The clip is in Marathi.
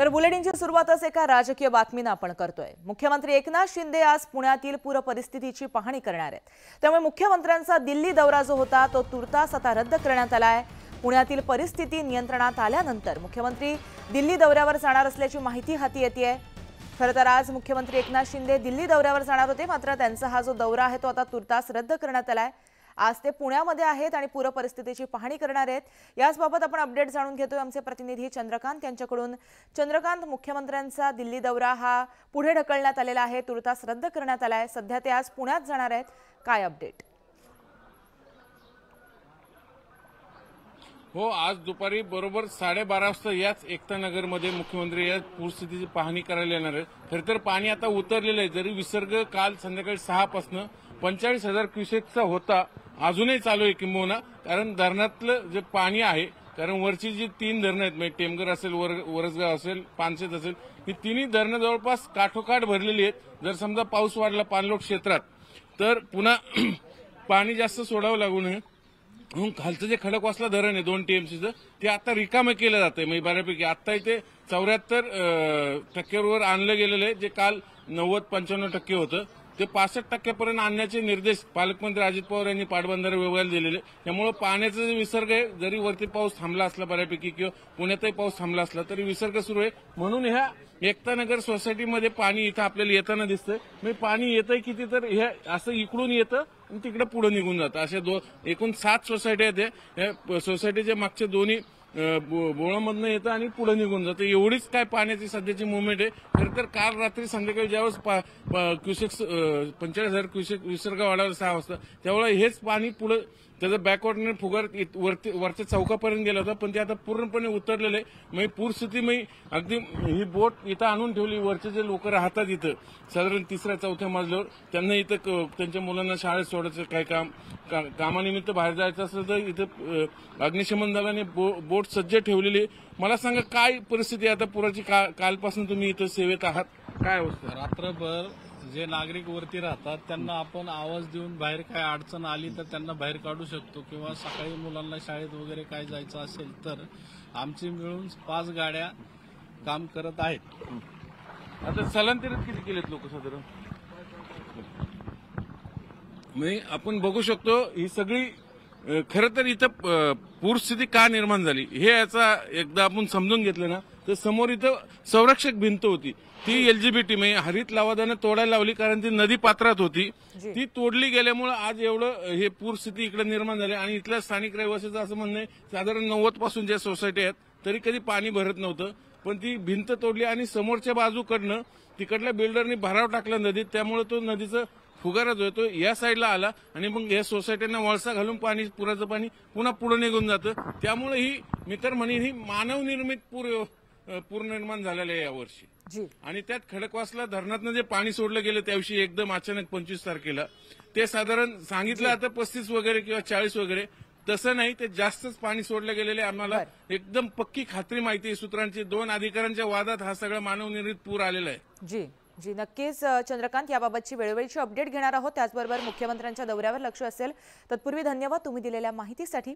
तर बुलेटिनची सुरुवातच एका राजकीय बातमीने आपण करतोय। मुख्यमंत्री एकनाथ शिंदे आज पुण्यातील पूर परिस्थितीची पाहणी करणार आहेत। त्यामुळे मुख्यमंत्र्यांचा दिल्ली दौरा जो होता तो तुर्तास आता रद्द करण्यात आला आहे। पुण्यातील परिस्थिती नियंत्रणात आल्यानंतर मुख्यमंत्री दिल्ली दौऱ्यावर जाणार असल्याची माहिती हाती येतेय। खरं तर आज मुख्यमंत्री एकनाथ शिंदे दिल्ली दौऱ्यावर जाणार होते, मात्र त्यांचा हा जो दौरा आहे तो आता तुर्तास रद्द करण्यात आलाय। आज ते पुण्यामध्ये आहेत आणि पूर परिस्थितीची पाहणी करणार आहेत। याचबाबत आपण अपडेट जाणून घेतोय आमचे प्रतिनिधी चंद्रकांत यांच्याकडून। चंद्रकांत, मुख्यमंत्र्यांचा दिल्ली दौरा हा पुढे ढकलण्यात आलेला आहे, तुर्तास रद्द करण्यात आलाय। सध्या ते आज पुण्यात जाणार आहेत, काय अपडेट? हो, आज दुपारी बरोबर 12:30 वाजता याच एकता नगरमध्ये मुख्यमंत्री या पूरस्थितीची पाहणी करायला येणार आहेत। खरं तर पाणी आता उतरलेलं आहे, जरी विसर्ग काल संध्याकाळी 6 पासून 45,000 क्युसेकचा होता, अजूनही चालू आहे किंबहुना, कारण धरणातलं जे पाणी आहे, कारण वरची जी 3 धरणं आहेत, म्हणजे टेमघर असेल, वरसगाव असेल, पानशेत असेल, ही तिन्ही धरणं जवळपास काठोकाठ भरलेली आहेत। जर समजा पाऊस वाढला पाणलोट क्षेत्रात तर पुन्हा पाणी जास्त सोडावं लागू नये म्हणून खालचं जे खडकवासला धरण आहे 2 TMCचं ते आता रिकामं केलं जातंय। म्हणजे बऱ्यापैकी आता इथे 74% आणलं गेलेलं आहे, जे काल 90-95% होतं, ते 65% आणण्याचे निर्देश पालकमंत्री अजित पवार यांनी पाटबंधारे विभागाला दिलेले। त्यामुळे पाण्याचा जे विसर्ग आहे, जरी वरती पाऊस थांबला असला बऱ्यापैकी किंवा पुण्यातही पाऊस थांबला असला तरी विसर्ग सुरू आहे। म्हणून ह्या एकता नगर सोसायटीमध्ये पाणी इथं आपल्याला येताना दिसतंय। म्हणजे पाणी येतंय किती, तर हे असं इकडून येतं आणि तिकडे पुढे निघून जातं। अशा एकूण 7 सोसायटी आहेत। या सोसायटीच्या मागच्या दोन्ही बोळामधनं येतं आणि पुढे निघून जातं। एवढीच काय पाण्याची सध्याची मुवमेंट आहे। खरं तर काल रात्री संध्याकाळी ज्यावेळेस क्युसेक 45,000 क्युसेक विसर्ग वाढवला 6 वाजता, त्यावेळेला हेच पाणी पुढे त्याचं बॅकवॉटरने फुगार वरच्या चौकापर्यंत गेला होता, पण ते आता पूर्णपणे उतरलेलं आहे। म्हणजे पूरस्थिती अगदी ही बोट इथं आणून ठेवली, वरचे जे लोक राहतात इथं साधारण 3ऱ्या-4थ्या मजल्यावर, त्यांना इथं त्यांच्या मुलांना शाळेत सोडायचं काय कामानिमित्त बाहेर जायचं असेल तर इथं अग्निशमन दलाने बोट सज्ज ठेवलेली आहे। मला सांगा काय परिस्थिती आता पुराची? कालपासून तुम्ही इथं सेवेत आहात, काय अवस्था? रात्रभर जे नागरिक वरती राहतात त्यांना आपण आवाज देऊन बाहेर काय अडचण आली तर त्यांना बाहेर काढू शकतो, किंवा सकाळी मुलांना शाळेत वगैरे काय जायचं असेल तर आमची मिळून 5 गाड्या काम करत आहेत। आता स्थलांतरित किती केलेत लोक साधारण? म्हणजे आपण बघू शकतो ही सगळी खरं तर इथं पूरस्थिती का निर्माण झाली हे याचा एकदा आपण समजून घेतलं ना, तर समोर इथं संरक्षक भिंत होती, ती LGBT म्हणजे हरित लवादाने तोडायला लावली, कारण ती नदी पात्रात होती, ती तोडली गेल्यामुळे आज एवढं हे पूरस्थिती इकडे निर्माण झाली। आणि इथल्या स्थानिक रहिवासीचं असं म्हणणं आहे, साधारण 90 पासून ज्या सोसायटी आहेत तरी कधी पाणी भरत नव्हतं, पण ती भिंत तोडली आणि समोरच्या बाजूकडनं तिकडल्या बिल्डरनी भराव टाकला नदीत, त्यामुळे तो नदीचं फुगारा जो आहे तो या साईडला आला आणि मग या सोसायट्यांना वळसा घालून पाणी पुराचं पाणी पुन्हा पुढे निघून जातं। त्यामुळे ही मी तर म्हणेन ही मानवनिर्मित पूर निर्माण झालेलं आहे यावर्षी। आणि त्यात खडकवासला धरणातनं जे पाणी सोडलं गेलं त्याविषयी एकदम अचानक 25 तारखेला ते साधारण सांगितलं आता 35 वगैरे किंवा 40 वगैरे, तसं नाही, ते जास्तच पाणी सोडलं गेलेलं आहे। आम्हाला एकदम पक्की खात्री माहिती आहे सूत्रांची, 2 अधिकाऱ्यांच्या वादात हा सगळा मानवनिर्मित पूर आलेला आहे। जी नक्कीच चंद्रकांत, याबाबतची वेळोवेळीची अपडेट घेणार आहोत। त्याचबरोबर मुख्यमंत्र्यांच्या दौऱ्यावर लक्ष असेल। तत्पूर्वी धन्यवाद तुम्ही दिलेल्या माहितीसाठी।